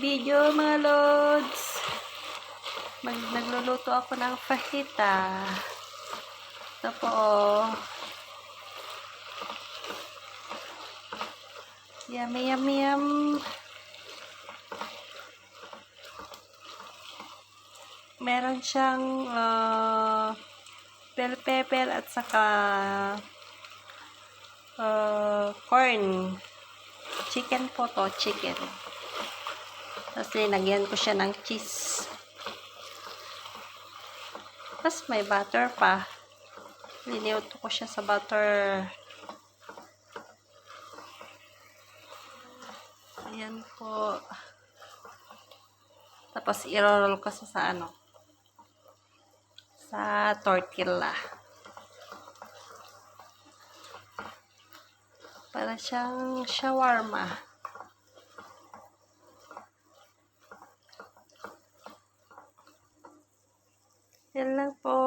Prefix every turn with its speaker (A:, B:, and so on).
A: video mga lods. Nagluluto ako ng fajita. Ito po. Yummy, yummy, yum. Meron siyang bell pepper at saka corn. Chicken po to, chicken. Tapos linagyan ko siya ng cheese. Tapos may butter pa. Liniuto ko siya sa butter. Ayan po. Tapos i-roll ko sa sa tortilla. Para siyang shawarma. Yan lang po.